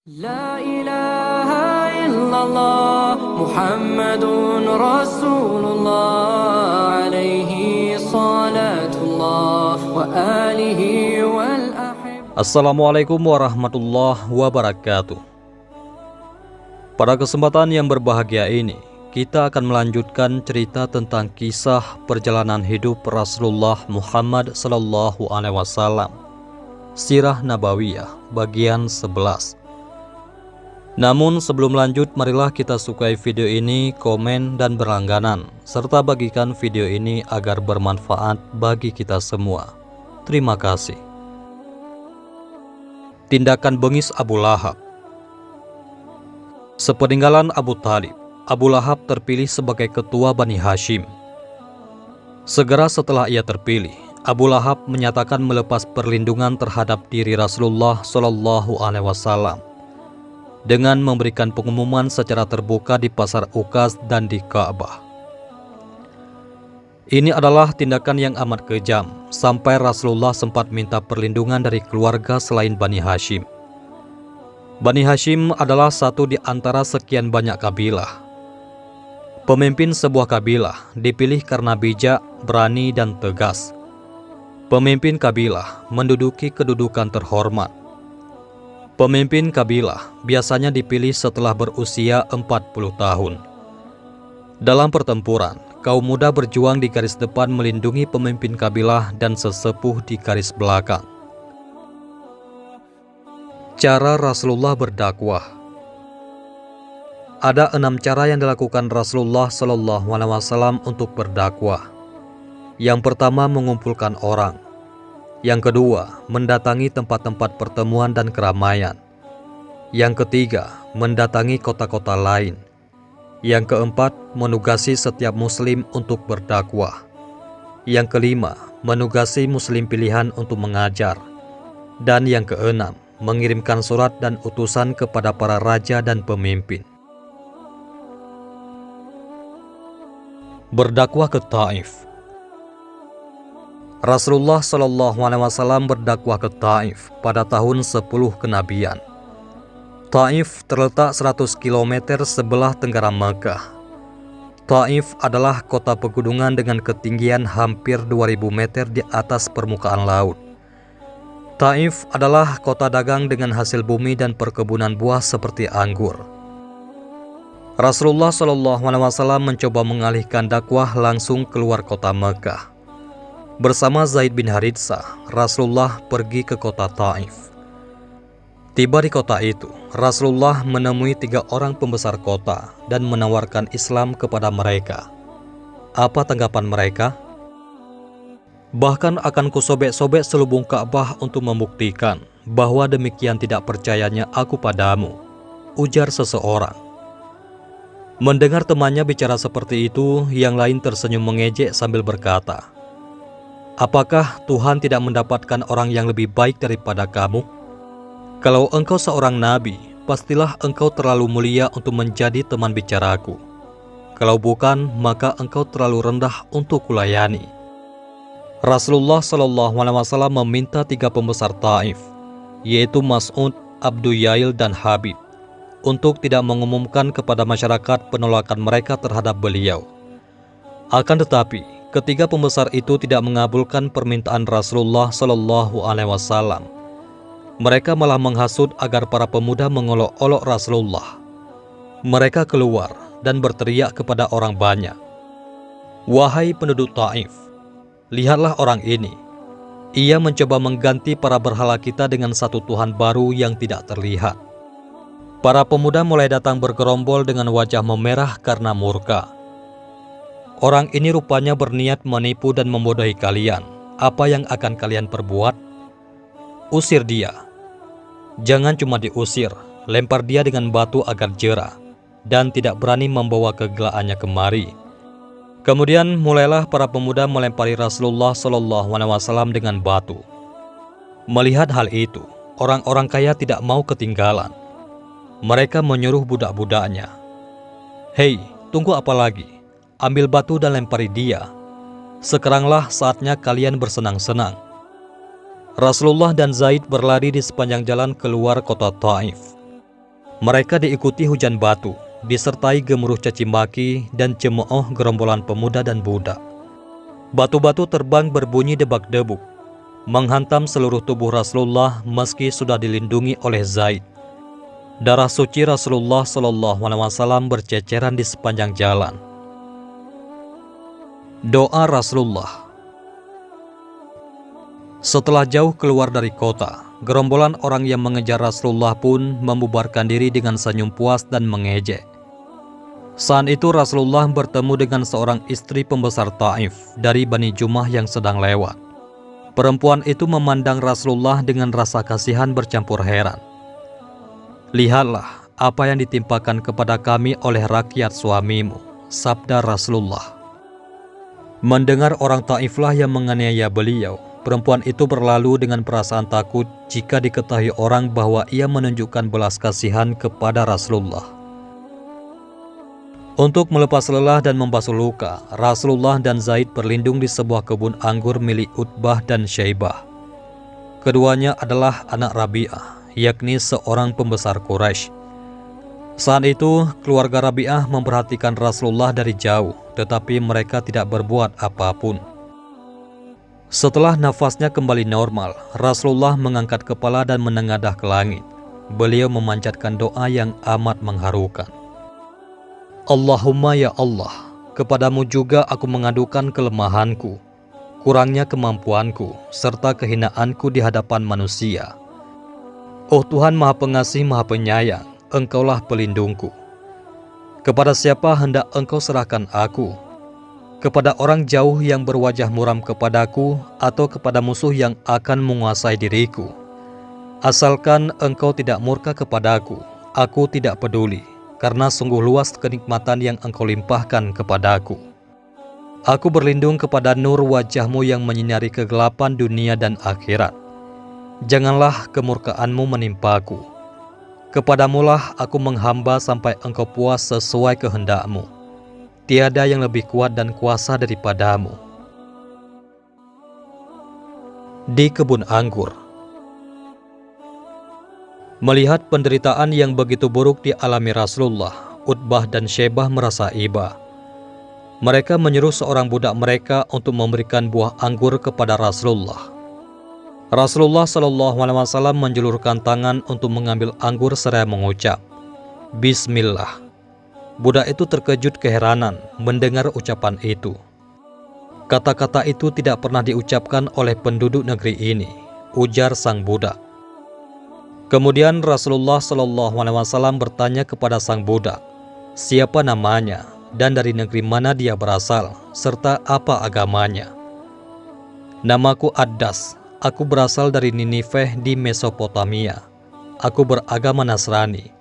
لا إله إلا الله محمد رسول الله عليه صلاة الله وآله والأحب. Assalamualaikum warahmatullahi wabarakatuh. Pada kesempatan yang berbahagia ini, kita akan melanjutkan cerita tentang kisah perjalanan hidup Rasulullah Muhammad SAW. Sirah Nabawiyah bagian 11. Namun sebelum lanjut, marilah kita sukai video ini, komen, dan berlangganan, serta bagikan video ini agar bermanfaat bagi kita semua. Terima kasih. Tindakan bengis Abu Lahab. Sepeninggalan Abu Thalib, Abu Lahab terpilih sebagai ketua Bani Hashim. Segera setelah ia terpilih, Abu Lahab menyatakan melepas perlindungan terhadap diri Rasulullah SAW dengan memberikan pengumuman secara terbuka di pasar Ukaz dan di Ka'bah. Ini adalah tindakan yang amat kejam, sampai Rasulullah sempat minta perlindungan dari keluarga selain Bani Hashim. Bani Hashim adalah satu di antara sekian banyak kabilah. Pemimpin sebuah kabilah dipilih karena bijak, berani, dan tegas. Pemimpin kabilah menduduki kedudukan terhormat. Pemimpin kabilah biasanya dipilih setelah berusia 40 tahun. Dalam pertempuran, kaum muda berjuang di garis depan melindungi pemimpin kabilah dan sesepuh di garis belakang. Cara Rasulullah berdakwah. Ada 6 cara yang dilakukan Rasulullah SAW untuk berdakwah. Yang pertama, mengumpulkan orang. Yang kedua, mendatangi tempat-tempat pertemuan dan keramaian. Yang ketiga, mendatangi kota-kota lain. Yang keempat, menugasi setiap muslim untuk berdakwah. Yang kelima, menugasi muslim pilihan untuk mengajar. Dan yang keenam, mengirimkan surat dan utusan kepada para raja dan pemimpin. Berdakwah ke Taif. Rasulullah SAW berdakwah ke Taif pada tahun 10 kenabian. Taif terletak 100 km sebelah tenggara Mekah. Taif adalah kota pegunungan dengan ketinggian hampir 2000 meter di atas permukaan laut. Taif adalah kota dagang dengan hasil bumi dan perkebunan buah seperti anggur. Rasulullah SAW mencoba mengalihkan dakwah langsung keluar kota Mekah. Bersama Zaid bin Haritsah, Rasulullah pergi ke kota Taif. Tiba di kota itu, Rasulullah menemui 3 orang pembesar kota dan menawarkan Islam kepada mereka. Apa tanggapan mereka? Bahkan akan kusobek-sobek selubung Ka'bah untuk membuktikan bahwa demikian tidak percayanya aku padamu, ujar seseorang. Mendengar temannya bicara seperti itu, yang lain tersenyum mengejek sambil berkata, "Apakah Tuhan tidak mendapatkan orang yang lebih baik daripada kamu? Kalau engkau seorang nabi, pastilah engkau terlalu mulia untuk menjadi teman bicaraku. Kalau bukan, maka engkau terlalu rendah untuk kulayani." Rasulullah SAW meminta 3 pembesar Taif, yaitu Mas'ud, Abdu Yail, dan Habib, untuk tidak mengumumkan kepada masyarakat penolakan mereka terhadap beliau. Akan tetapi, ketiga pembesar itu tidak mengabulkan permintaan Rasulullah SAW. Mereka malah menghasut agar para pemuda mengolok-olok Rasulullah. Mereka keluar dan berteriak kepada orang banyak, "Wahai penduduk Taif, lihatlah orang ini. Ia mencoba mengganti para berhala kita dengan satu Tuhan baru yang tidak terlihat." Para pemuda mulai datang bergerombol dengan wajah memerah karena murka. "Orang ini rupanya berniat menipu dan membodohi kalian. Apa yang akan kalian perbuat? Usir dia. Jangan cuma diusir, lempar dia dengan batu agar jera, dan tidak berani membawa kegelaannya kemari." Kemudian mulailah para pemuda melempari Rasulullah SAW dengan batu. Melihat hal itu, orang-orang kaya tidak mau ketinggalan. Mereka menyuruh budak-budaknya, "Hei, tunggu apa lagi? Ambil batu dan lempari dia. Sekaranglah saatnya kalian bersenang-senang." Rasulullah dan Zaid berlari di sepanjang jalan keluar kota Taif. Mereka diikuti hujan batu, disertai gemuruh caci maki dan cemooh gerombolan pemuda dan budak. Batu-batu terbang berbunyi debak-debuk, menghantam seluruh tubuh Rasulullah meski sudah dilindungi oleh Zaid. Darah suci Rasulullah SAW berceceran di sepanjang jalan. Doa Rasulullah. Setelah jauh keluar dari kota, gerombolan orang yang mengejar Rasulullah pun membubarkan diri dengan senyum puas dan mengejek. Saat itu Rasulullah bertemu dengan seorang istri pembesar Taif dari Bani Jumah yang sedang lewat. Perempuan itu memandang Rasulullah dengan rasa kasihan bercampur heran. "Lihatlah apa yang ditimpakan kepada kami oleh rakyat suamimu," sabda Rasulullah. Mendengar orang Taiflah yang menganiaya beliau, perempuan itu berlalu dengan perasaan takut jika diketahui orang bahwa ia menunjukkan belas kasihan kepada Rasulullah. Untuk melepas lelah dan membasuh luka, Rasulullah dan Zaid berlindung di sebuah kebun anggur milik Utbah dan Syaibah. Keduanya adalah anak Rabi'ah, yakni seorang pembesar Quraisy. Saat itu, keluarga Rabi'ah memperhatikan Rasulullah dari jauh, tetapi mereka tidak berbuat apapun. Setelah nafasnya kembali normal, Rasulullah mengangkat kepala dan menengadah ke langit. Beliau memanjatkan doa yang amat mengharukan. "Allahumma ya Allah, kepadamu juga aku mengadukan kelemahanku, kurangnya kemampuanku, serta kehinaanku di hadapan manusia. Oh Tuhan Maha Pengasih Maha Penyayang, Engkaulah pelindungku. Kepada siapa hendak Engkau serahkan aku? Kepada orang jauh yang berwajah muram kepadaku, atau kepada musuh yang akan menguasai diriku? Asalkan Engkau tidak murka kepadaku, aku tidak peduli, karena sungguh luas kenikmatan yang Engkau limpahkan kepadaku. Aku berlindung kepada nur wajah-Mu yang menyinari kegelapan dunia dan akhirat. Janganlah kemurkaan-Mu menimpaku. Kepadamulah aku menghamba sampai Engkau puas sesuai kehendak-Mu. Tiada yang lebih kuat dan kuasa daripada-Mu." Di kebun anggur. Melihat penderitaan yang begitu buruk dialami Rasulullah, Utbah dan Syaibah merasa iba. Mereka menyuruh seorang budak mereka untuk memberikan buah anggur kepada Rasulullah. Rasulullah SAW menjulurkan tangan untuk mengambil anggur seraya mengucap, "Bismillah." Budak itu terkejut keheranan mendengar ucapan itu. Kata-kata itu tidak pernah diucapkan oleh penduduk negeri ini, ujar sang budak. Kemudian Rasulullah SAW bertanya kepada sang budak, siapa namanya dan dari negeri mana dia berasal, serta apa agamanya. "Namaku Addas. Aku berasal dari Niniveh di Mesopotamia. Aku beragama Nasrani."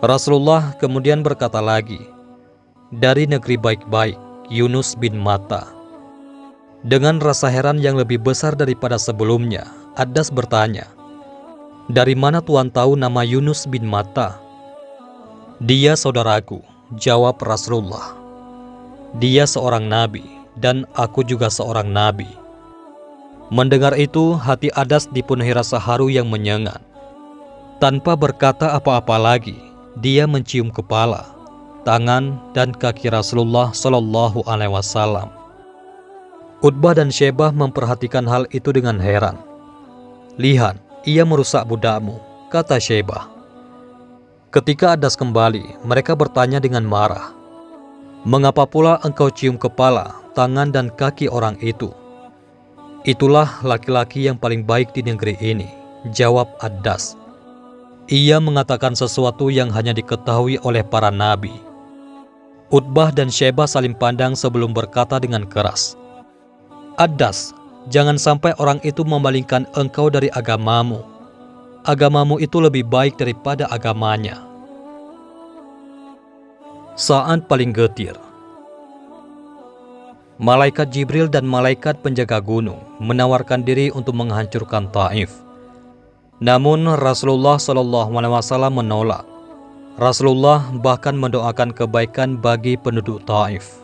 Rasulullah kemudian berkata lagi, "Dari negeri baik-baik, Yunus bin Matta." Dengan rasa heran yang lebih besar daripada sebelumnya, Addas bertanya, "Dari mana Tuan tahu nama Yunus bin Matta?" "Dia saudaraku," jawab Rasulullah. "Dia seorang nabi, dan aku juga seorang nabi." Mendengar itu, hati Addas dipenuhi rasa haru yang menyengat. Tanpa berkata apa-apa lagi, dia mencium kepala, tangan, dan kaki Rasulullah SAW. Utbah dan Syaibah memperhatikan hal itu dengan heran. "Lihat, ia merusak budakmu," kata Syaibah. Ketika Addas kembali, mereka bertanya dengan marah, "Mengapa pula engkau cium kepala, tangan, dan kaki orang itu?" "Itulah laki-laki yang paling baik di negeri ini," jawab Addas. "Ia mengatakan sesuatu yang hanya diketahui oleh para nabi." Utbah dan Syaibah saling pandang sebelum berkata dengan keras, "Addas, jangan sampai orang itu memalingkan engkau dari agamamu. Agamamu itu lebih baik daripada agamanya." Saat paling getir. Malaikat Jibril dan malaikat penjaga gunung menawarkan diri untuk menghancurkan Taif. Namun Rasulullah SAW menolak. Rasulullah bahkan mendoakan kebaikan bagi penduduk Taif.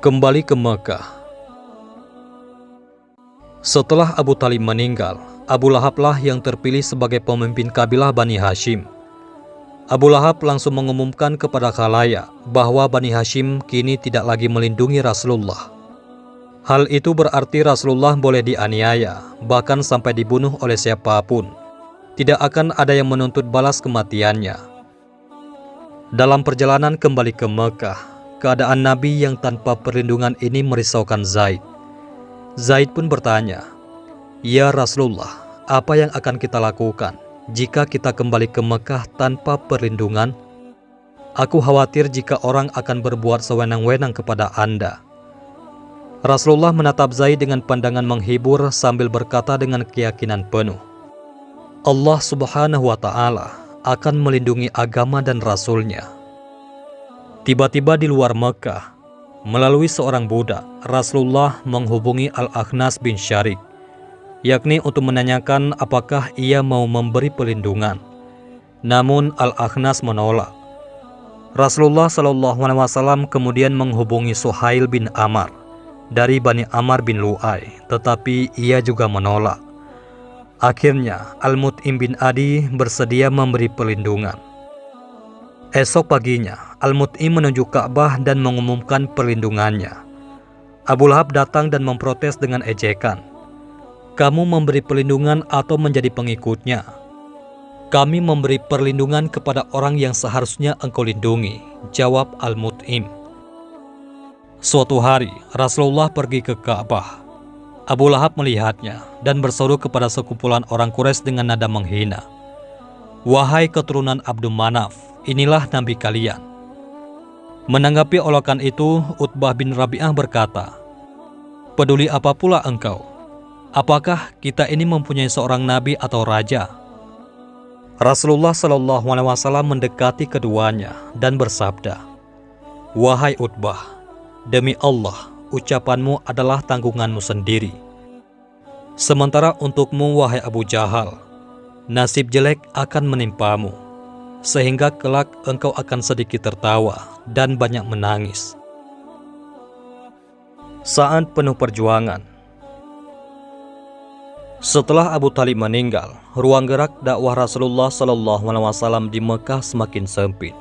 Kembali ke Mekah. Setelah Abu Talib meninggal, Abu Lahablah yang terpilih sebagai pemimpin kabilah Bani Hashim. Abu Lahab langsung mengumumkan kepada khalayak bahwa Bani Hashim kini tidak lagi melindungi Rasulullah. Hal itu berarti Rasulullah boleh dianiaya, bahkan sampai dibunuh oleh siapapun. Tidak akan ada yang menuntut balas kematiannya. Dalam perjalanan kembali ke Mekah, keadaan Nabi yang tanpa perlindungan ini merisaukan Zaid. Zaid pun bertanya, "Ya Rasulullah, apa yang akan kita lakukan jika kita kembali ke Mekah tanpa perlindungan? Aku khawatir jika orang akan berbuat sewenang-wenang kepada Anda." Rasulullah menatap Zaid dengan pandangan menghibur sambil berkata dengan keyakinan penuh, "Allah Subhanahu wa Ta'ala akan melindungi agama dan Rasul-Nya." Tiba-tiba di luar Mekah, melalui seorang budak, Rasulullah menghubungi Al-Akhnas bin Syarik, yakni untuk menanyakan apakah ia mau memberi perlindungan. Namun Al-Akhnas menolak. Rasulullah SAW kemudian menghubungi Suhail bin Amr dari Bani Amr bin Lu'ay, tetapi ia juga menolak. Akhirnya Al-Mut'im bin Adi bersedia memberi perlindungan. Esok paginya Al-Mut'im menuju Ka'bah dan mengumumkan perlindungannya. Abu Lahab datang dan memprotes dengan ejekan, "Kamu memberi perlindungan atau menjadi pengikutnya?" "Kami memberi perlindungan kepada orang yang seharusnya engkau lindungi," jawab Al-Mut'im. Suatu hari Rasulullah pergi ke Ka'bah. Abu Lahab melihatnya dan berseru kepada sekumpulan orang Quraisy dengan nada menghina, "Wahai keturunan Abdul Manaf, inilah nabi kalian." Menanggapi olokan itu, Utbah bin Rabi'ah berkata, "Peduli apa pula engkau? Apakah kita ini mempunyai seorang nabi atau raja?" Rasulullah SAW mendekati keduanya dan bersabda, "Wahai Utbah, demi Allah, ucapanmu adalah tanggunganmu sendiri. Sementara untukmu, wahai Abu Jahal, nasib jelek akan menimpamu, sehingga kelak engkau akan sedikit tertawa dan banyak menangis." Saat penuh perjuangan. Setelah Abu Thalib meninggal, ruang gerak dakwah Rasulullah SAW di Mekah semakin sempit.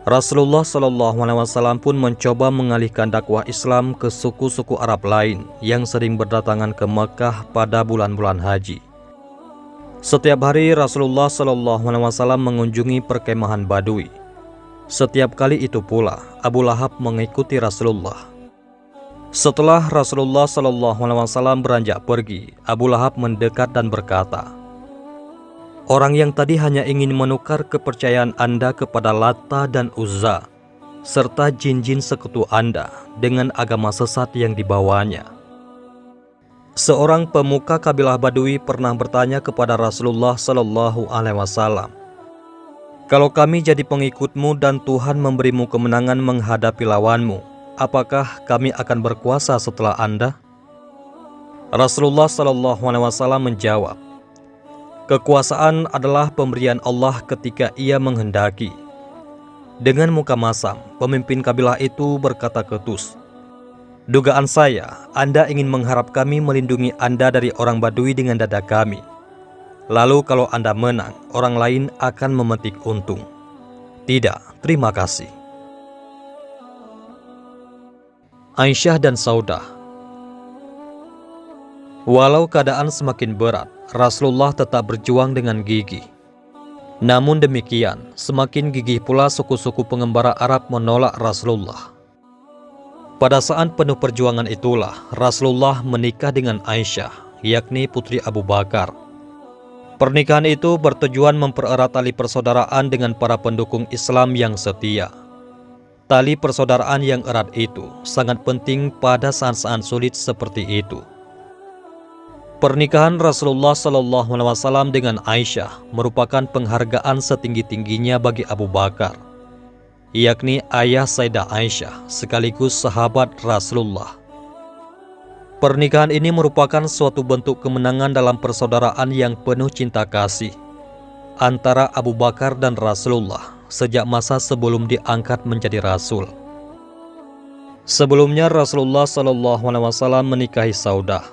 Rasulullah SAW pun mencoba mengalihkan dakwah Islam ke suku-suku Arab lain yang sering berdatangan ke Mekah pada bulan-bulan haji. Setiap hari Rasulullah SAW mengunjungi perkemahan Badui. Setiap kali itu pula Abu Lahab mengikuti Rasulullah. Setelah Rasulullah SAW beranjak pergi, Abu Lahab mendekat dan berkata, "Orang yang tadi hanya ingin menukar kepercayaan Anda kepada Lata dan Uzza, serta jin-jin sekutu Anda dengan agama sesat yang dibawanya." Seorang pemuka kabilah Badui pernah bertanya kepada Rasulullah SAW, "Kalau kami jadi pengikutmu dan Tuhan memberimu kemenangan menghadapi lawanmu, apakah kami akan berkuasa setelah Anda?" Rasulullah SAW menjawab, "Kekuasaan adalah pemberian Allah ketika Ia menghendaki." Dengan muka masam, pemimpin kabilah itu berkata ketus, "Dugaan saya, Anda ingin mengharap kami melindungi Anda dari orang Badui dengan dada kami. Lalu kalau Anda menang, orang lain akan memetik untung. Tidak, terima kasih." Aisyah dan Saudah. Walau keadaan semakin berat, Rasulullah tetap berjuang dengan gigih. Namun demikian, semakin gigih pula suku-suku pengembara Arab menolak Rasulullah. Pada saat penuh perjuangan itulah Rasulullah menikah dengan Aisyah, yakni putri Abu Bakar. Pernikahan itu bertujuan mempererat tali persaudaraan dengan para pendukung Islam yang setia. Tali persaudaraan yang erat itu sangat penting pada saat-saat sulit seperti itu. Pernikahan Rasulullah SAW dengan Aisyah merupakan penghargaan setinggi-tingginya bagi Abu Bakar, yakni ayah Sayyidah Aisyah sekaligus sahabat Rasulullah. Pernikahan ini merupakan suatu bentuk kemenangan dalam persaudaraan yang penuh cinta kasih antara Abu Bakar dan Rasulullah sejak masa sebelum diangkat menjadi Rasul. Sebelumnya Rasulullah SAW menikahi Saudah.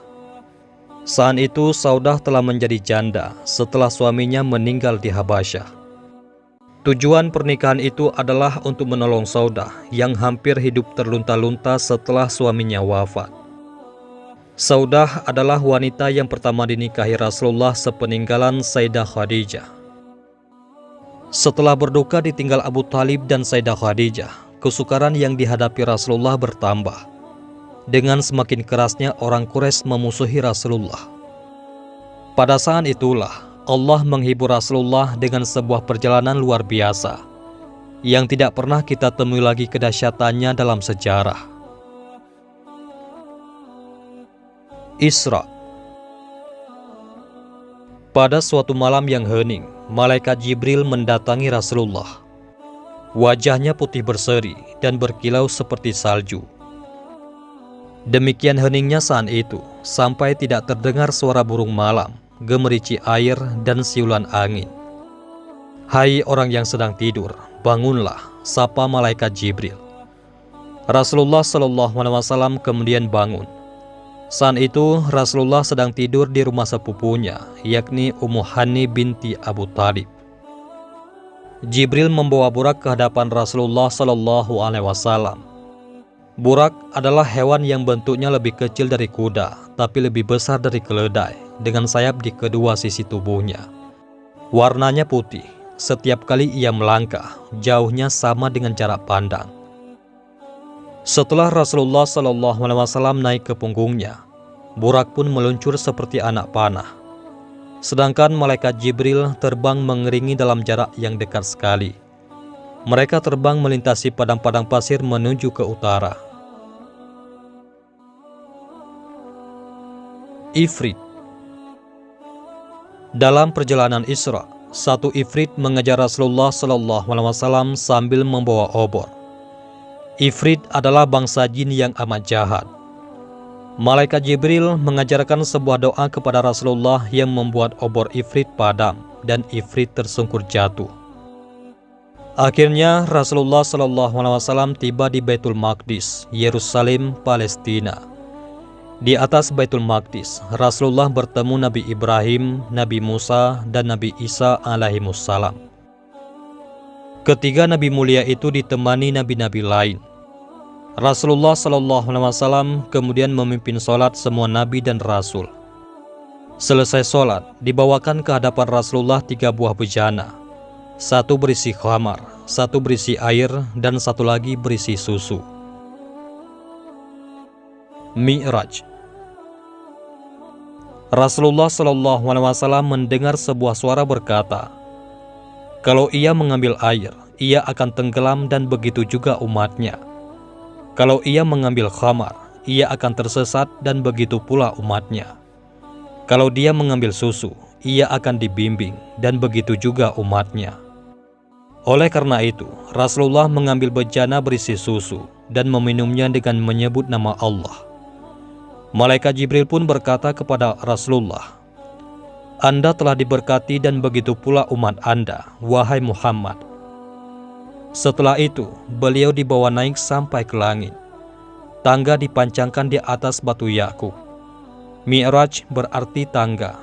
Saat itu Saudah telah menjadi janda setelah suaminya meninggal di Habasyah. Tujuan pernikahan itu adalah untuk menolong Saudah yang hampir hidup terlunta-lunta setelah suaminya wafat. Saudah adalah wanita yang pertama dinikahi Rasulullah sepeninggalan Sayyidah Khadijah. Setelah berduka ditinggal Abu Thalib dan Sayyidah Khadijah, kesukaran yang dihadapi Rasulullah bertambah. Dengan semakin kerasnya orang Quraisy memusuhi Rasulullah. Pada saat itulah Allah menghibur Rasulullah dengan sebuah perjalanan luar biasa yang tidak pernah kita temui lagi kedahsyatannya dalam sejarah. Isra. Pada suatu malam yang hening, malaikat Jibril mendatangi Rasulullah. Wajahnya putih berseri dan berkilau seperti salju. Demikian heningnya saat itu, sampai tidak terdengar suara burung malam, gemerici air, dan siulan angin. Hai orang yang sedang tidur, bangunlah, sapa malaikat Jibril. Rasulullah SAW kemudian bangun. Saat itu Rasulullah sedang tidur di rumah sepupunya, yakni Ummu Hani binti Abu Thalib. Jibril membawa Burak ke hadapan Rasulullah SAW. Burak adalah hewan yang bentuknya lebih kecil dari kuda, tapi lebih besar dari keledai, dengan sayap di kedua sisi tubuhnya. Warnanya putih, setiap kali ia melangkah, jauhnya sama dengan jarak pandang. Setelah Rasulullah SAW naik ke punggungnya, Burak pun meluncur seperti anak panah. Sedangkan malaikat Jibril terbang mengiringi dalam jarak yang dekat sekali. Mereka terbang melintasi padang-padang pasir menuju ke utara. Ifrit. Dalam perjalanan Isra, satu Ifrit mengejar Rasulullah SAW sambil membawa obor. Ifrit adalah bangsa jin yang amat jahat. Malaikat Jibril mengajarkan sebuah doa kepada Rasulullah yang membuat obor Ifrit padam dan Ifrit tersungkur jatuh. Akhirnya Rasulullah SAW tiba di Baitul Maqdis, Yerusalem, Palestina. Di atas Baitul Maqdis, Rasulullah bertemu Nabi Ibrahim, Nabi Musa, dan Nabi Isa alaihimussalam. Ketiga Nabi mulia itu ditemani Nabi-Nabi lain. Rasulullah SAW kemudian memimpin sholat semua Nabi dan Rasul. Selesai sholat, dibawakan ke hadapan Rasulullah 3 buah bejana. Satu berisi khamar, satu berisi air, dan satu lagi berisi susu. Mi'raj. Rasulullah SAW mendengar sebuah suara berkata, kalau ia mengambil air, ia akan tenggelam dan begitu juga umatnya. Kalau ia mengambil khamar, ia akan tersesat dan begitu pula umatnya. Kalau dia mengambil susu, ia akan dibimbing dan begitu juga umatnya. Oleh karena itu, Rasulullah mengambil bejana berisi susu dan meminumnya dengan menyebut nama Allah. Malaikat Jibril pun berkata kepada Rasulullah, Anda telah diberkati dan begitu pula umat Anda, wahai Muhammad. Setelah itu, beliau dibawa naik sampai ke langit. Tangga dipancangkan di atas batu Yakub. Mi'raj berarti tangga.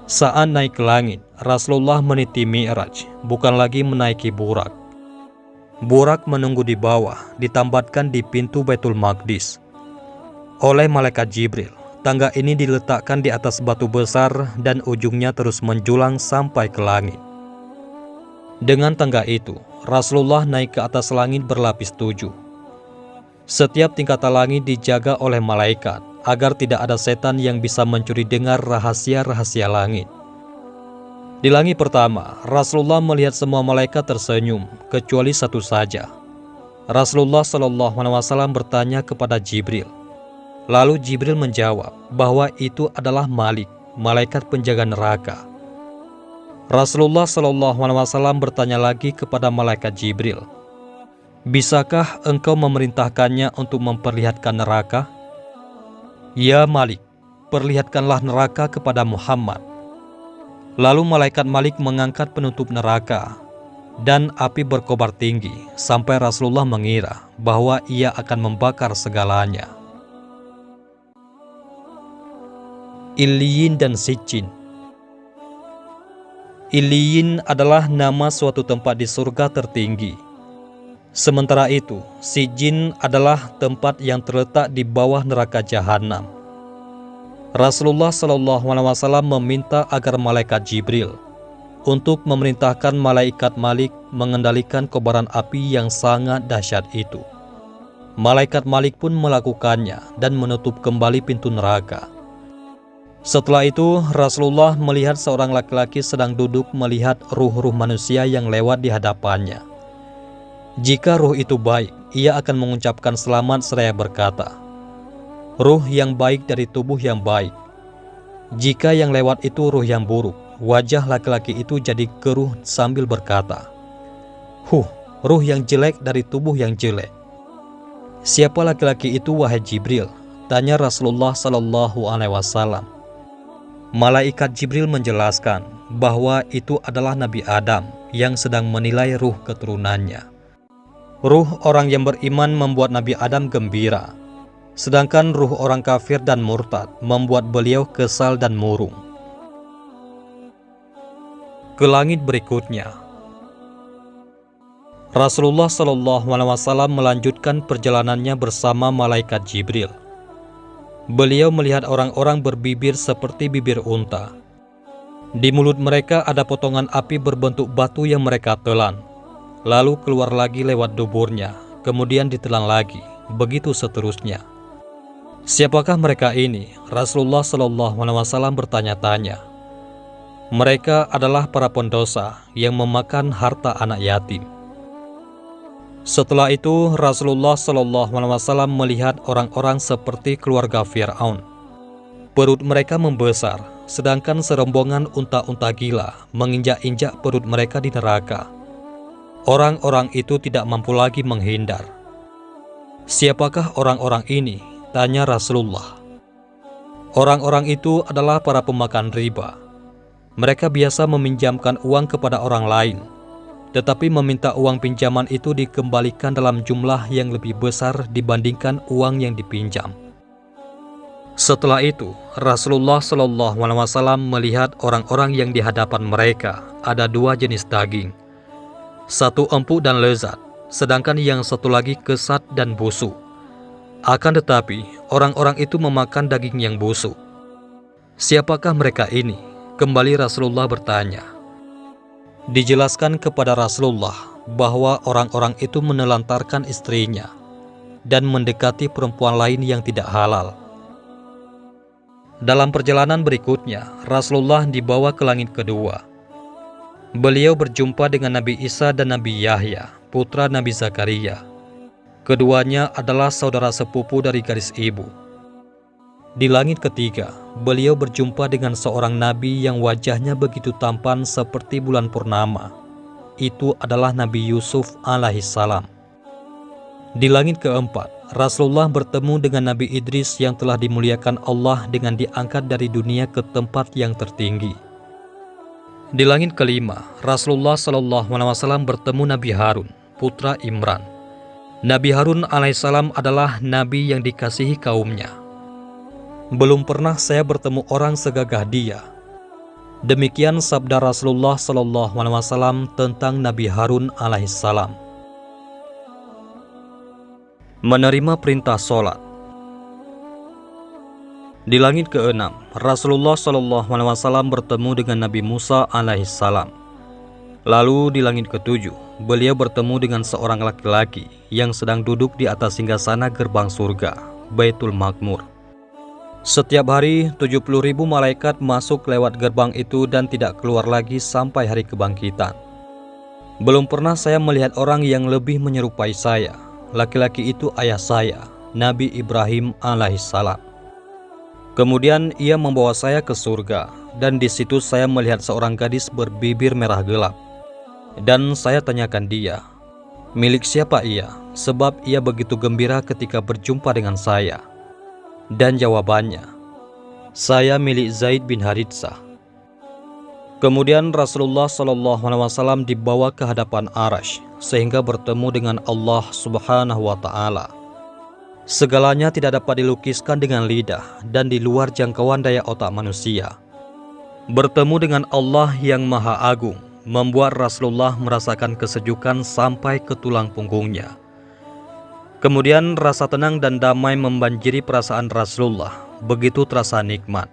Saat naik ke langit, Rasulullah meniti Mi'raj, bukan lagi menaiki Burak. Burak menunggu di bawah, ditambatkan di pintu Baitul Maqdis. Oleh malaikat Jibril, tangga ini diletakkan di atas batu besar dan ujungnya terus menjulang sampai ke langit. Dengan tangga itu, Rasulullah naik ke atas langit berlapis 7. Setiap tingkatan langit dijaga oleh malaikat agar tidak ada setan yang bisa mencuri dengar rahasia-rahasia langit. Di langit pertama, Rasulullah melihat semua malaikat tersenyum, kecuali satu saja. Rasulullah SAW bertanya kepada Jibril. Lalu Jibril menjawab bahwa itu adalah Malik, malaikat penjaga neraka. Rasulullah SAW bertanya lagi kepada malaikat Jibril, bisakah engkau memerintahkannya untuk memperlihatkan neraka? Ya Malik, perlihatkanlah neraka kepada Muhammad. Lalu malaikat Malik mengangkat penutup neraka, dan api berkobar tinggi sampai Rasulullah mengira bahwa ia akan membakar segalanya. Illiyin dan Sijjin. Illiyin adalah nama suatu tempat di surga tertinggi. Sementara itu, Sijjin adalah tempat yang terletak di bawah neraka jahanam. Rasulullah SAW meminta agar malaikat Jibril untuk memerintahkan malaikat Malik mengendalikan kobaran api yang sangat dahsyat itu. Malaikat Malik pun melakukannya dan menutup kembali pintu neraka. Setelah itu, Rasulullah melihat seorang laki-laki sedang duduk melihat ruh-ruh manusia yang lewat di hadapannya. Jika ruh itu baik, ia akan mengucapkan selamat seraya berkata, "Ruh yang baik dari tubuh yang baik." Jika yang lewat itu ruh yang buruk, wajah laki-laki itu jadi keruh sambil berkata, ruh yang jelek dari tubuh yang jelek." "Siapa laki-laki itu, wahai Jibril?" tanya Rasulullah SAW. Malaikat Jibril menjelaskan bahwa itu adalah Nabi Adam yang sedang menilai ruh keturunannya. Ruh orang yang beriman membuat Nabi Adam gembira, sedangkan ruh orang kafir dan murtad membuat beliau kesal dan murung. Ke langit berikutnya. Rasulullah SAW melanjutkan perjalanannya bersama malaikat Jibril. Beliau melihat orang-orang berbibir seperti bibir unta. Di mulut mereka ada potongan api berbentuk batu yang mereka telan, lalu keluar lagi lewat duburnya, kemudian ditelan lagi, begitu seterusnya. Siapakah mereka ini? Rasulullah SAW bertanya-tanya. Mereka adalah para pendosa yang memakan harta anak yatim. Setelah itu, Rasulullah SAW melihat orang-orang seperti keluarga Fir'aun. Perut mereka membesar, sedangkan serombongan unta-unta gila menginjak-injak perut mereka di neraka. Orang-orang itu tidak mampu lagi menghindar. "Siapakah orang-orang ini?" tanya Rasulullah. Orang-orang itu adalah para pemakan riba. Mereka biasa meminjamkan uang kepada orang lain, tetapi meminta uang pinjaman itu dikembalikan dalam jumlah yang lebih besar dibandingkan uang yang dipinjam. Setelah itu, Rasulullah SAW melihat orang-orang yang di hadapan mereka ada dua jenis daging. Satu empuk dan lezat, sedangkan yang satu lagi kesat dan busuk. Akan tetapi, orang-orang itu memakan daging yang busuk. "Siapakah mereka ini?" kembali Rasulullah bertanya. Dijelaskan kepada Rasulullah bahwa orang-orang itu menelantarkan istrinya dan mendekati perempuan lain yang tidak halal. Dalam perjalanan berikutnya, Rasulullah dibawa ke langit kedua. Beliau berjumpa dengan Nabi Isa dan Nabi Yahya, putra Nabi Zakaria. Keduanya adalah saudara sepupu dari garis ibu. Di langit ketiga, beliau berjumpa dengan seorang nabi yang wajahnya begitu tampan seperti bulan purnama. Itu adalah Nabi Yusuf alaihissalam. Di langit keempat, Rasulullah bertemu dengan Nabi Idris yang telah dimuliakan Allah dengan diangkat dari dunia ke tempat yang tertinggi. Di langit kelima, Rasulullah SAW bertemu Nabi Harun, putra Imran. Nabi Harun alaihissalam adalah nabi yang dikasihi kaumnya. "Belum pernah saya bertemu orang segagah dia." Demikian sabda Rasulullah SAW tentang Nabi Harun alaihissalam. Menerima perintah sholat. Di langit keenam, Rasulullah SAW bertemu dengan Nabi Musa alaihissalam. Lalu di langit ketujuh, beliau bertemu dengan seorang laki-laki yang sedang duduk di atas singgasana gerbang surga, Baitul Makmur. Setiap hari 70.000 malaikat masuk lewat gerbang itu dan tidak keluar lagi sampai hari kebangkitan. Belum pernah saya melihat orang yang lebih menyerupai saya. Laki-laki itu ayah saya, Nabi Ibrahim alaihissalam. Kemudian ia membawa saya ke surga, dan di situ saya melihat seorang gadis berbibir merah gelap. Dan saya tanyakan dia, milik siapa ia, sebab ia begitu gembira ketika berjumpa dengan saya. Dan jawabannya, saya milik Zaid bin Haritsah. Kemudian Rasulullah SAW dibawa ke hadapan Arash, sehingga bertemu dengan Allah Subhanahu wa Ta'ala. Segalanya tidak dapat dilukiskan dengan lidah dan di luar jangkauan daya otak manusia. Bertemu dengan Allah yang Maha Agung membuat Rasulullah merasakan kesejukan sampai ke tulang punggungnya. Kemudian rasa tenang dan damai membanjiri perasaan Rasulullah, begitu terasa nikmat.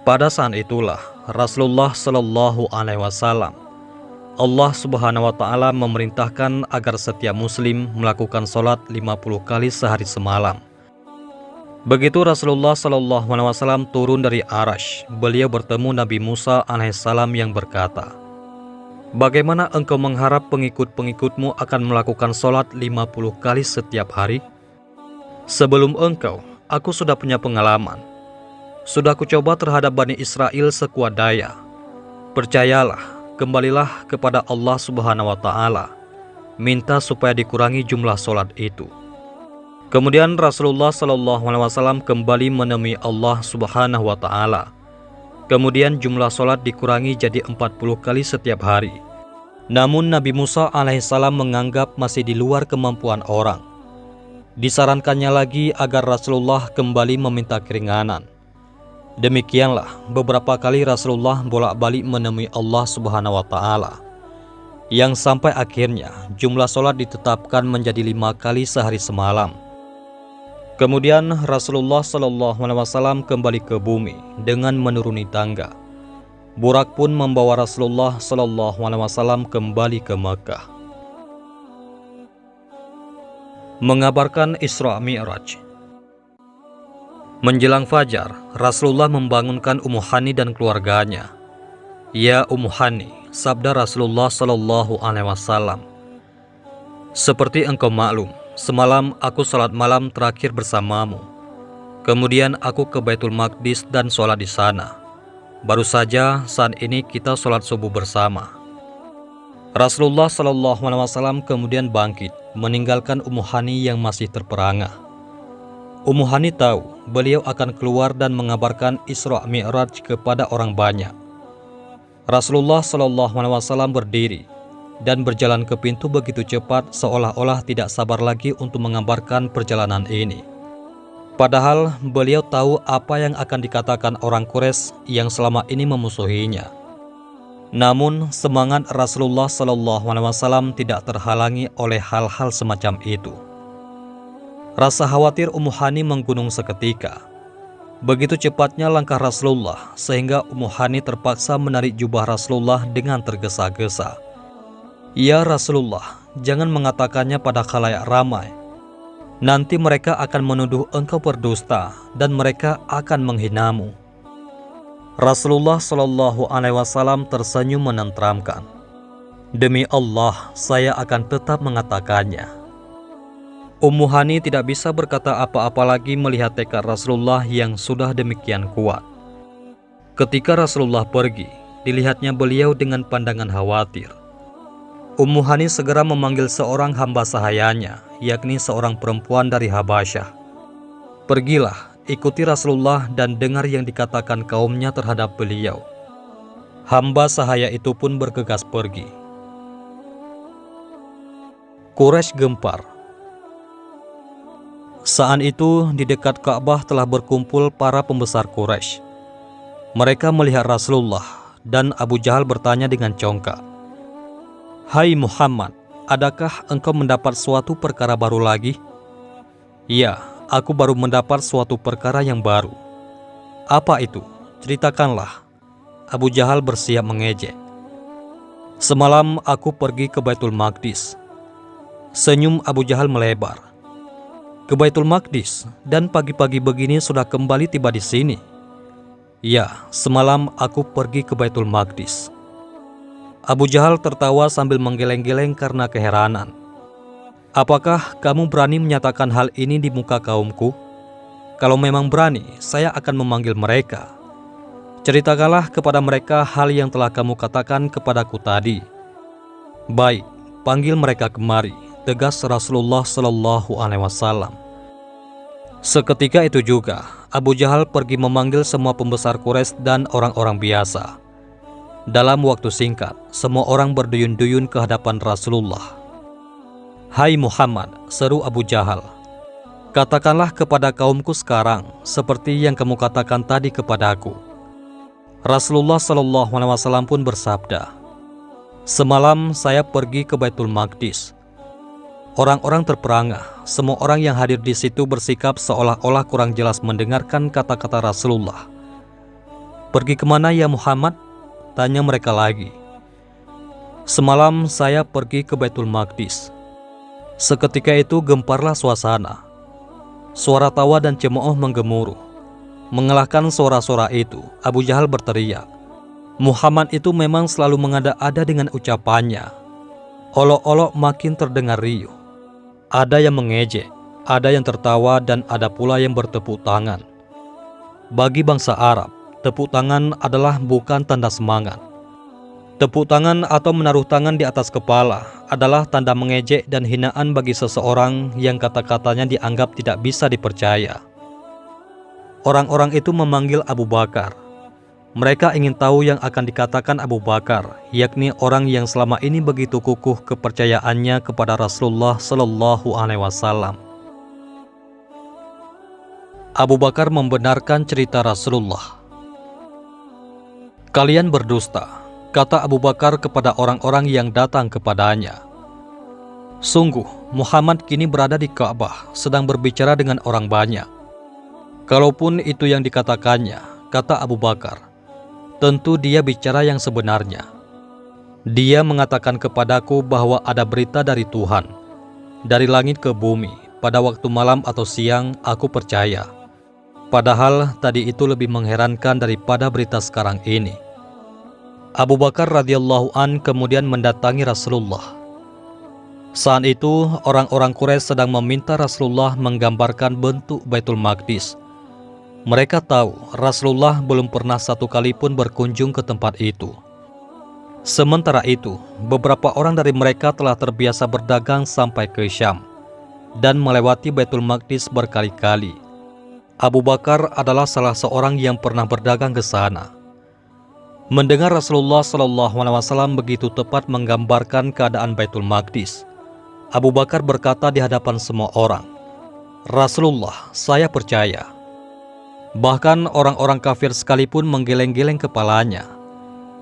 Pada saat itulah Rasulullah Shallallahu Alaihi Wasallam, Allah Subhanahu wa Ta'ala memerintahkan agar setiap Muslim melakukan sholat 50 kali sehari semalam. Begitu Rasulullah Shallallahu Alaihi Wasallam turun dari Arash, beliau bertemu Nabi Musa alaihissalam yang berkata, "Bagaimana engkau mengharap pengikut-pengikutmu akan melakukan sholat 50 kali setiap hari? Sebelum engkau, aku sudah punya pengalaman. Sudah kucoba terhadap Bani Israel sekuat daya. Percayalah, kembalilah kepada Allah Subhanahu wa Ta'ala, minta supaya dikurangi jumlah sholat itu." Kemudian Rasulullah Shallallahu Alaihi Wasallam kembali menemui Allah Subhanahu wa Ta'ala. Kemudian jumlah sholat dikurangi jadi 40 kali setiap hari. Namun Nabi Musa alaihissalam menganggap masih di luar kemampuan orang. Disarankannya lagi agar Rasulullah kembali meminta keringanan. Demikianlah beberapa kali Rasulullah bolak-balik menemui Allah Subhanahu wa Ta'ala, yang sampai akhirnya jumlah sholat ditetapkan menjadi 5 kali sehari semalam. Kemudian Rasulullah Shallallahu Alaihi Wasallam kembali ke bumi dengan menuruni tangga. Burak pun membawa Rasulullah Shallallahu Alaihi Wasallam kembali ke Mekah. Mengabarkan Isra Mi'raj. Menjelang fajar, Rasulullah membangunkan Ummu Hani dan keluarganya. "Ya Ummu Hani," sabda Rasulullah Shallallahu Alaihi Wasallam, "seperti engkau maklum, semalam aku salat malam terakhir bersamamu. Kemudian aku ke Baitul Maqdis dan sholat di sana. Baru saja saat ini kita sholat subuh bersama." Rasulullah Shallallahu Alaihi Wasallam kemudian bangkit, meninggalkan Ummu Hani yang masih terperangah. Ummu Hani tahu beliau akan keluar dan mengabarkan Isra Mi'raj kepada orang banyak. Rasulullah Shallallahu Alaihi Wasallam berdiri dan berjalan ke pintu begitu cepat seolah-olah tidak sabar lagi untuk mengabarkan perjalanan ini. Padahal beliau tahu apa yang akan dikatakan orang Quraisy yang selama ini memusuhinya. Namun semangat Rasulullah Shallallahu Alaihi Wasallam tidak terhalangi oleh hal-hal semacam itu. Rasa khawatir Ummu Hani menggunung seketika. Begitu cepatnya langkah Rasulullah sehingga Ummu Hani terpaksa menarik jubah Rasulullah dengan tergesa-gesa. "Ya Rasulullah, jangan mengatakannya pada khalayak ramai. Nanti mereka akan menuduh engkau berdusta dan mereka akan menghinamu." Rasulullah Shallallahu Alaihi Wasallam tersenyum menenteramkan. "Demi Allah, saya akan tetap mengatakannya." Ummu Hani tidak bisa berkata apa-apa lagi melihat tekad Rasulullah yang sudah demikian kuat. Ketika Rasulullah pergi, dilihatnya beliau dengan pandangan khawatir. Ummu Hani segera memanggil seorang hamba sahayanya, yakni seorang perempuan dari Habasyah. "Pergilah, ikuti Rasulullah dan dengar yang dikatakan kaumnya terhadap beliau." Hamba sahaya itu pun bergegas pergi. Quraisy gempar. Saat itu di dekat Ka'bah telah berkumpul para pembesar Quraisy. Mereka melihat Rasulullah dan Abu Jahal bertanya dengan congkak, "Hai Muhammad, adakah engkau mendapat suatu perkara baru lagi?" "Ya, aku baru mendapat suatu perkara yang baru." "Apa itu? Ceritakanlah." Abu Jahal bersiap mengejek. "Semalam aku pergi ke Baitul Maqdis." Senyum Abu Jahal melebar. "Ke Baitul Maqdis dan pagi-pagi begini sudah kembali tiba di sini?" "Ya, semalam aku pergi ke Baitul Maqdis." Abu Jahal tertawa sambil menggeleng-geleng karena keheranan. "Apakah kamu berani menyatakan hal ini di muka kaumku? Kalau memang berani, saya akan memanggil mereka. Ceritakanlah kepada mereka hal yang telah kamu katakan kepadaku tadi." "Baik, panggil mereka kemari," tegas Rasulullah Shallallahu Alaihi Wasallam. Seketika itu juga Abu Jahal pergi memanggil semua pembesar Quraisy dan orang-orang biasa. Dalam waktu singkat, semua orang berduyun-duyun ke hadapan Rasulullah. "Hai Muhammad," seru Abu Jahal, Katakanlah kepada kaumku sekarang seperti yang kamu katakan tadi kepadaku. Rasulullah SAW pun bersabda, semalam saya pergi ke Baitul Maqdis. Orang-orang terperangah, semua orang yang hadir di situ bersikap seolah-olah kurang jelas mendengarkan kata-kata Rasulullah. Pergi kemana ya Muhammad? Tanya mereka lagi. Semalam saya pergi ke Baitul Maqdis. Seketika itu gemparlah suasana. Suara tawa dan cemooh menggemuruh. Mengalahkan suara-suara itu, Abu Jahal berteriak, Muhammad itu memang selalu mengada-ada dengan ucapannya. Olok-olok makin terdengar riuh. Ada yang mengejek, ada yang tertawa, dan ada pula yang bertepuk tangan. Bagi bangsa Arab, tepuk tangan adalah bukan tanda semangat. Tepuk tangan atau menaruh tangan di atas kepala adalah tanda mengejek dan hinaan bagi seseorang yang kata-katanya dianggap tidak bisa dipercaya. Orang-orang itu memanggil Abu Bakar. Mereka ingin tahu yang akan dikatakan Abu Bakar, yakni orang yang selama ini begitu kukuh kepercayaannya kepada Rasulullah Shallallahu Alaihi Wasallam. Abu Bakar membenarkan cerita Rasulullah. Kalian berdusta, kata Abu Bakar kepada orang-orang yang datang kepadanya. Sungguh, Muhammad kini berada di Ka'bah, sedang berbicara dengan orang banyak. Kalaupun itu yang dikatakannya, kata Abu Bakar, tentu dia bicara yang sebenarnya. Dia mengatakan kepadaku bahwa ada berita dari Tuhan, dari langit ke bumi, pada waktu malam atau siang, aku percaya. Padahal tadi itu lebih mengherankan daripada berita sekarang ini. Abu Bakar radhiyallahu an kemudian mendatangi Rasulullah. Saat itu orang-orang Quraisy sedang meminta Rasulullah menggambarkan bentuk Baitul Maqdis. Mereka tahu Rasulullah belum pernah satu kali pun berkunjung ke tempat itu. Sementara itu, beberapa orang dari mereka telah terbiasa berdagang sampai ke Syam dan melewati Baitul Maqdis berkali-kali. Abu Bakar adalah salah seorang yang pernah berdagang ke sana. Mendengar Rasulullah SAW begitu tepat menggambarkan keadaan Baitul Maqdis, Abu Bakar berkata di hadapan semua orang, Rasulullah, saya percaya. Bahkan orang-orang kafir sekalipun menggeleng-geleng kepalanya,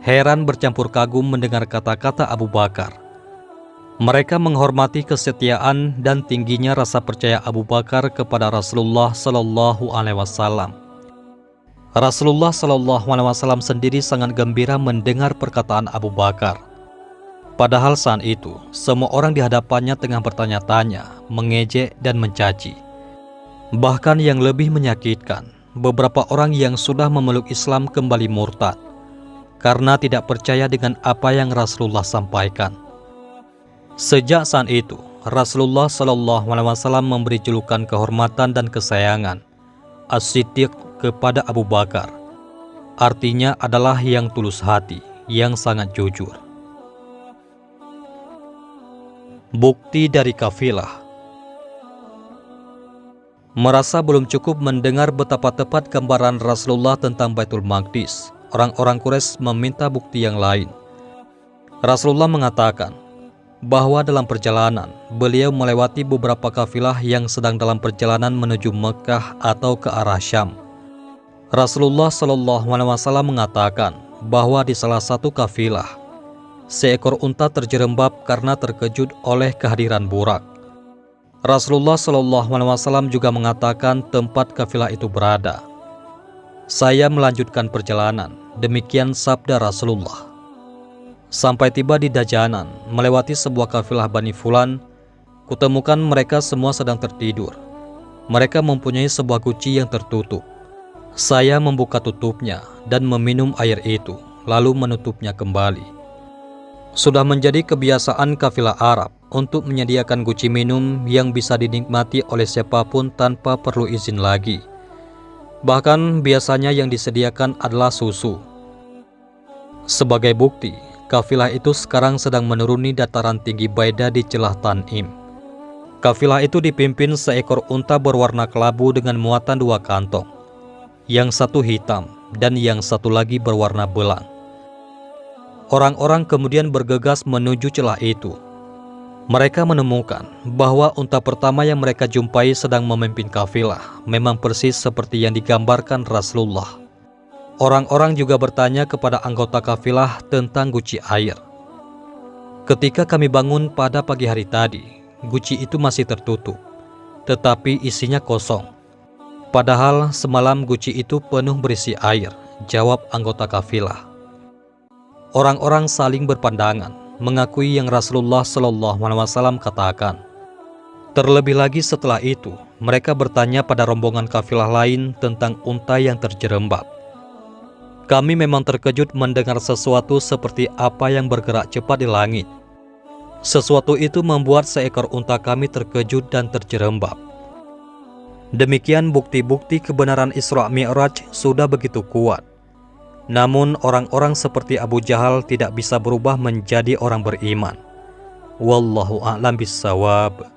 heran bercampur kagum mendengar kata-kata Abu Bakar. Mereka menghormati kesetiaan dan tingginya rasa percaya Abu Bakar kepada Rasulullah SAW. Rasulullah SAW sendiri sangat gembira mendengar perkataan Abu Bakar. Padahal saat itu, semua orang di hadapannya tengah bertanya-tanya, mengejek dan mencaci. Bahkan yang lebih menyakitkan, beberapa orang yang sudah memeluk Islam kembali murtad karena tidak percaya dengan apa yang Rasulullah sampaikan. Sejak saat itu, Rasulullah SAW memberi julukan kehormatan dan kesayangan As-Siddiq kepada Abu Bakar. Artinya adalah yang tulus hati, yang sangat jujur. Bukti dari kafilah. Merasa belum cukup mendengar betapa tepat gambaran Rasulullah tentang Baitul Maqdis, orang-orang Quraisy meminta bukti yang lain. Rasulullah mengatakan bahwa dalam perjalanan beliau melewati beberapa kafilah yang sedang dalam perjalanan menuju Mekah atau ke arah Syam. Rasulullah SAW mengatakan bahwa di salah satu kafilah, seekor unta terjerembab karena terkejut oleh kehadiran burak. Rasulullah SAW juga mengatakan tempat kafilah itu berada. Saya melanjutkan perjalanan, demikian sabda Rasulullah. Sampai tiba di Dajanan, melewati sebuah kafilah Bani Fulan, kutemukan mereka semua sedang tertidur. Mereka mempunyai sebuah guci yang tertutup. Saya membuka tutupnya dan meminum air itu, lalu menutupnya kembali. Sudah menjadi kebiasaan kafilah Arab untuk menyediakan guci minum yang bisa dinikmati oleh siapapun tanpa perlu izin lagi. Bahkan biasanya yang disediakan adalah susu. Sebagai bukti, kafilah itu sekarang sedang menuruni dataran tinggi Baida di celah Tanim. Kafilah itu dipimpin seekor unta berwarna kelabu dengan muatan 2 kantong. Yang satu hitam dan yang satu lagi berwarna belang. Orang-orang kemudian bergegas menuju celah itu. Mereka menemukan bahwa unta pertama yang mereka jumpai sedang memimpin kafilah memang persis seperti yang digambarkan Rasulullah. Orang-orang juga bertanya kepada anggota kafilah tentang guci air. Ketika kami bangun pada pagi hari tadi, guci itu masih tertutup, tetapi isinya kosong. Padahal semalam guci itu penuh berisi air, jawab anggota kafilah. Orang-orang saling berpandangan, mengakui yang Rasulullah SAW katakan. Terlebih lagi setelah itu, mereka bertanya pada rombongan kafilah lain tentang unta yang terjerembab. Kami memang terkejut mendengar sesuatu seperti apa yang bergerak cepat di langit. Sesuatu itu membuat seekor unta kami terkejut dan terjerembab. Demikian bukti-bukti kebenaran Isra Mi'raj sudah begitu kuat. Namun orang-orang seperti Abu Jahal tidak bisa berubah menjadi orang beriman. Wallahu a'lam bissawab.